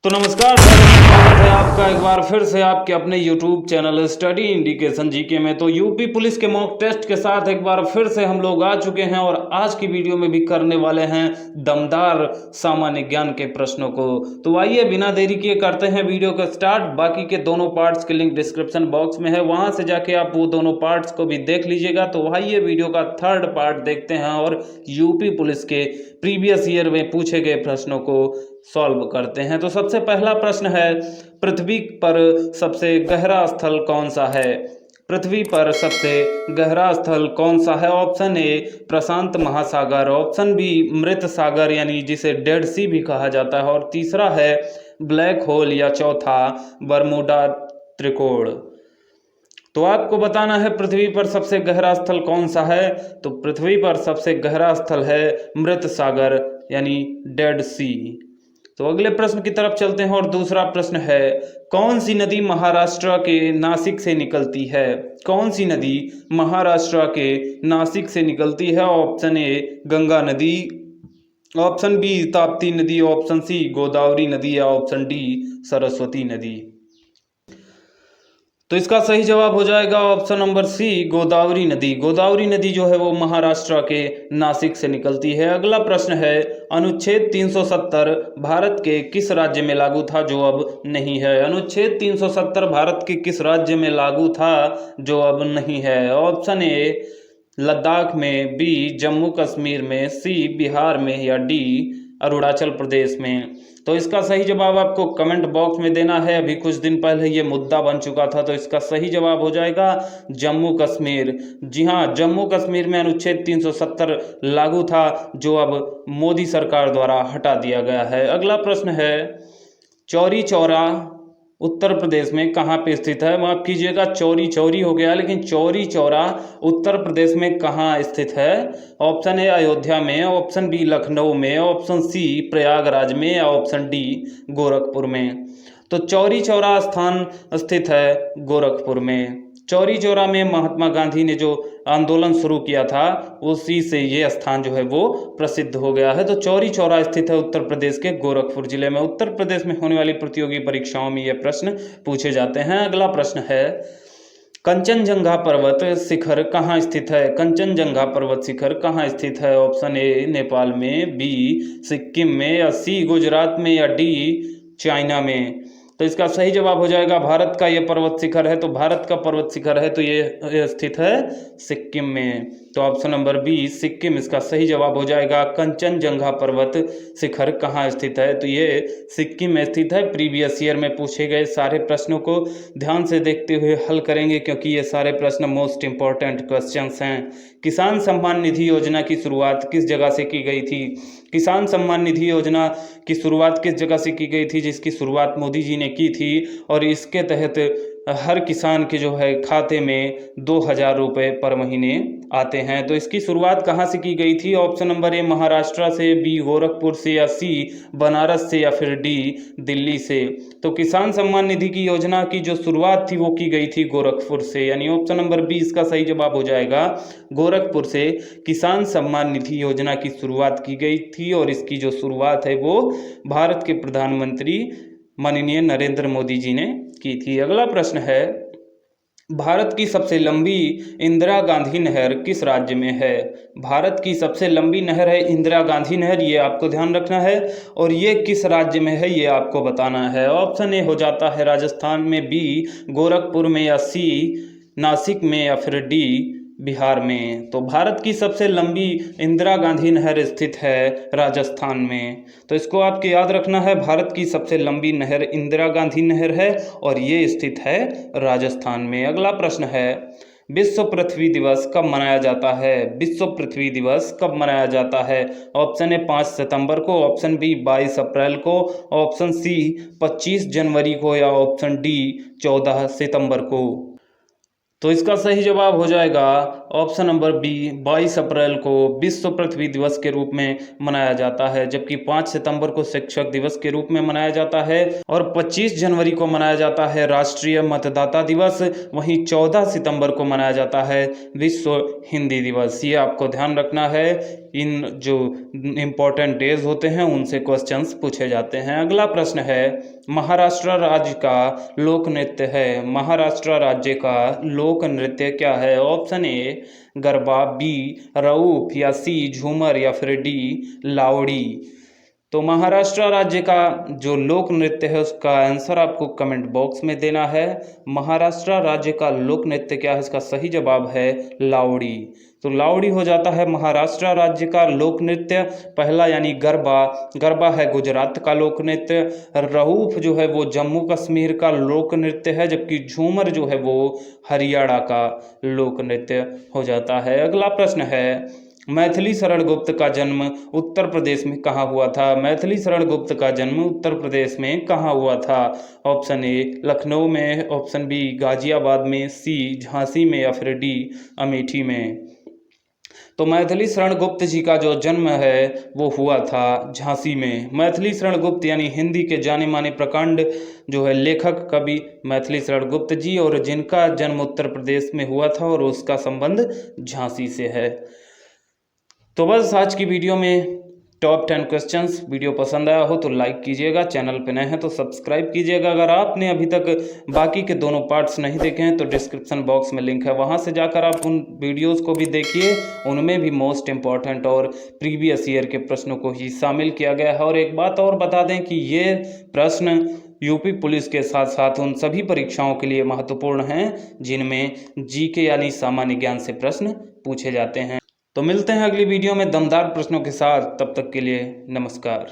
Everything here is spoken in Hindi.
तो नमस्कार दोस्तों, स्वागत है आपका एक बार फिर से आपके अपने YouTube channel study indication GK में। तो यूपी पुलिस के मॉक टेस्ट के साथ एक बार फिर से हम लोग आ चुके हैं और आज की वीडियो में भी करने वाले हैं दमदार सामान्य ज्ञान के प्रश्नों को। तो आइए बिना देरी किए करते हैं वीडियो को स्टार्ट। बाकी के दोनों पार्ट्स के लिंक डिस्क्रिप्शन बॉक्स में है, वहां से जाके आप वो दोनों पार्ट्स को भी देख लीजिएगा। तो आइए वीडियो का थर्ड पार्ट देखते हैं और यूपी पुलिस के प्रीवियस ईयर में पूछे गए प्रश्नों को सॉल्व करते हैं। तो सबसे पहला प्रश्न है, पृथ्वी पर सबसे गहरा स्थल कौन सा है? पृथ्वी पर सबसे गहरा स्थल कौन सा है? ऑप्शन ए प्रशांत महासागर, ऑप्शन बी मृत सागर यानी जिसे डेड सी भी कहा जाता है, और तीसरा है ब्लैक होल, या चौथा बरमूडा त्रिकोण। तो आपको बताना है पृथ्वी पर सबसे गहरा स्थल कौन सा है। तो पृथ्वी पर सबसे गहरा स्थल है मृत सागर यानी डेड सी। तो अगले प्रश्न की तरफ चलते हैं और दूसरा प्रश्न है, कौन सी नदी महाराष्ट्र के नासिक से निकलती है? कौन सी नदी महाराष्ट्र के नासिक से निकलती है? ऑप्शन ए गंगा नदी, ऑप्शन बी ताप्ती नदी, ऑप्शन सी गोदावरी नदी, या ऑप्शन डी सरस्वती नदी। तो इसका सही जवाब हो जाएगा ऑप्शन नंबर सी गोदावरी नदी। गोदावरी नदी जो है वो महाराष्ट्र के नासिक से निकलती है। अगला प्रश्न है, अनुच्छेद 370 भारत के किस राज्य में लागू था जो अब नहीं है? अनुच्छेद 370 भारत के किस राज्य में लागू था जो अब नहीं है? ऑप्शन ए लद्दाख में, बी जम्मू कश्मीर में, सी बिहार में, या डी अरुणाचल प्रदेश में। तो इसका सही जवाब आपको कमेंट बॉक्स में देना है। अभी कुछ दिन पहले ये मुद्दा बन चुका था, तो इसका सही जवाब हो जाएगा जम्मू कश्मीर। जी हाँ, जम्मू कश्मीर में अनुच्छेद 370 लागू था जो अब मोदी सरकार द्वारा हटा दिया गया है। अगला प्रश्न है, चौरी चौरा उत्तर प्रदेश में कहाँ पे स्थित है? माफ कीजिएगा, चौरी चौरी हो गया, लेकिन चौरी चौरा उत्तर प्रदेश में कहाँ स्थित है? ऑप्शन ए अयोध्या में, ऑप्शन बी लखनऊ में, ऑप्शन सी प्रयागराज में, या ऑप्शन डी गोरखपुर में। तो चौरी चौरा स्थान स्थित है गोरखपुर में। चौरी चौरा में महात्मा गांधी ने जो आंदोलन शुरू किया था उसी से ये स्थान जो है वो प्रसिद्ध हो गया है। तो चौरी चौरा स्थित है उत्तर प्रदेश के गोरखपुर जिले में। उत्तर प्रदेश में होने वाली प्रतियोगी परीक्षाओं में ये प्रश्न पूछे जाते हैं। अगला प्रश्न है, कंचनजंगा पर्वत शिखर कहाँ स्थित है? कंचनजंगा पर्वत शिखर कहाँ स्थित है? ऑप्शन ए नेपाल में, बी सिक्किम में, या सी गुजरात में, या डी चाइना में। तो इसका सही जवाब हो जाएगा भारत का ये पर्वत शिखर है। तो भारत का पर्वत शिखर है तो ये स्थित है सिक्किम में। तो ऑप्शन नंबर बी सिक्किम इसका सही जवाब हो जाएगा। कंचनजंगा पर्वत शिखर कहाँ स्थित है? तो ये सिक्किम में स्थित है। प्रीवियस ईयर में पूछे गए सारे प्रश्नों को ध्यान से देखते हुए हल करेंगे, क्योंकि ये सारे प्रश्न मोस्ट इंपॉर्टेंट क्वेश्चंस हैं। किसान सम्मान निधि योजना की शुरुआत किस जगह से की गई थी? किसान सम्मान निधि योजना की शुरुआत किस जगह से की गई थी? जिसकी शुरुआत मोदी जी ने की थी, और इसके तहत हर किसान के जो है खाते में 2000 रुपये पर महीने आते हैं। तो इसकी शुरुआत कहाँ से की गई थी? ऑप्शन नंबर ए महाराष्ट्र से, बी गोरखपुर से, या सी बनारस से, या फिर डी दिल्ली से। तो किसान सम्मान निधि की योजना की जो शुरुआत थी वो की गई थी गोरखपुर से, यानी ऑप्शन नंबर बी इसका सही जवाब हो जाएगा। गोरखपुर से किसान सम्मान निधि योजना की शुरुआत की गई थी, और इसकी जो शुरुआत है वो भारत के प्रधानमंत्री माननीय नरेंद्र मोदी जी ने की थी। अगला प्रश्न है, भारत की सबसे लंबी इंदिरा गांधी नहर किस राज्य में है? भारत की सबसे लंबी नहर है इंदिरा गांधी नहर, ये आपको ध्यान रखना है, और ये किस राज्य में है ये आपको बताना है। ऑप्शन ए हो जाता है राजस्थान में, बी गोरखपुर में, या सी नासिक में, या फिर डी बिहार में। तो भारत की सबसे लंबी इंदिरा गांधी नहर स्थित है राजस्थान में। तो इसको आपको याद रखना है, भारत की सबसे लंबी नहर इंदिरा गांधी नहर है और ये स्थित है राजस्थान में। अगला प्रश्न है, विश्व पृथ्वी दिवस कब मनाया जाता है? विश्व पृथ्वी दिवस कब मनाया जाता है? ऑप्शन ए 5 सितंबर को, ऑप्शन बी 22 अप्रैल को, ऑप्शन सी 25 जनवरी को, या ऑप्शन डी 14 सितंबर को। तो इसका सही जवाब हो जाएगा ऑप्शन नंबर बी 22 अप्रैल को विश्व पृथ्वी दिवस के रूप में मनाया जाता है, जबकि 5 सितंबर को शिक्षक दिवस के रूप में मनाया जाता है और 25 जनवरी को मनाया जाता है राष्ट्रीय मतदाता दिवस। वहीं 14 सितंबर को मनाया जाता है विश्व हिंदी दिवस। ये आपको ध्यान रखना है, इन जो इम्पोर्टेंट डेज होते हैं उनसे क्वेश्चंस पूछे जाते हैं। अगला प्रश्न है, महाराष्ट्र राज्य का लोक नृत्य है, महाराष्ट्र राज्य का लोक नृत्य क्या है? Option A garba, B Rauf, या सी झूमर, या फिर डी लावड़ी। तो महाराष्ट्र राज्य का जो लोक नृत्य है उसका आंसर आपको कमेंट बॉक्स में देना है। महाराष्ट्र राज्य का लोक नृत्य क्या है? इसका सही जवाब है लावड़ी। तो लावड़ी हो जाता है महाराष्ट्र राज्य का लोक नृत्य पहला, यानी गरबा, गरबा है गुजरात का लोक नृत्य। रऊफ जो है वो जम्मू कश्मीर का लोक नृत्य है, जबकि झूमर जो है वो हरियाणा का लोक नृत्य हो जाता है। अगला प्रश्न है, मैथिली शरण गुप्त का जन्म उत्तर प्रदेश में कहाँ हुआ था? मैथिली शरण गुप्त का जन्म उत्तर प्रदेश में कहाँ हुआ था? ऑप्शन ए लखनऊ में, ऑप्शन बी गाजियाबाद में, सी झांसी में, या फिर डी अमेठी में। तो मैथिली शरण गुप्त जी का जो जन्म है वो हुआ था झांसी में। मैथिली शरण गुप्त यानी हिंदी के जाने माने प्रकांड जो है लेखक कवि मैथिली शरण गुप्त जी, और जिनका जन्म उत्तर प्रदेश में हुआ था और उसका संबंध झांसी से है। तो बस आज की वीडियो में टॉप 10 क्वेश्चंस। वीडियो पसंद आया हो तो लाइक कीजिएगा, चैनल पे नए हैं तो सब्सक्राइब कीजिएगा। अगर आपने अभी तक बाकी के दोनों पार्ट्स नहीं देखे हैं तो डिस्क्रिप्शन बॉक्स में लिंक है, वहां से जाकर आप उन वीडियोस को भी देखिए। उनमें भी मोस्ट इम्पॉर्टेंट और प्रीवियस ईयर के प्रश्नों को ही शामिल किया गया है। और एक बात और बता दें कि ये प्रश्न यूपी पुलिस के साथ साथ उन सभी परीक्षाओं के लिए महत्वपूर्ण हैं जिनमें जीके यानी सामान्य ज्ञान से प्रश्न पूछे जाते हैं। तो मिलते हैं अगली वीडियो में दमदार प्रश्नों के साथ, तब तक के लिए नमस्कार।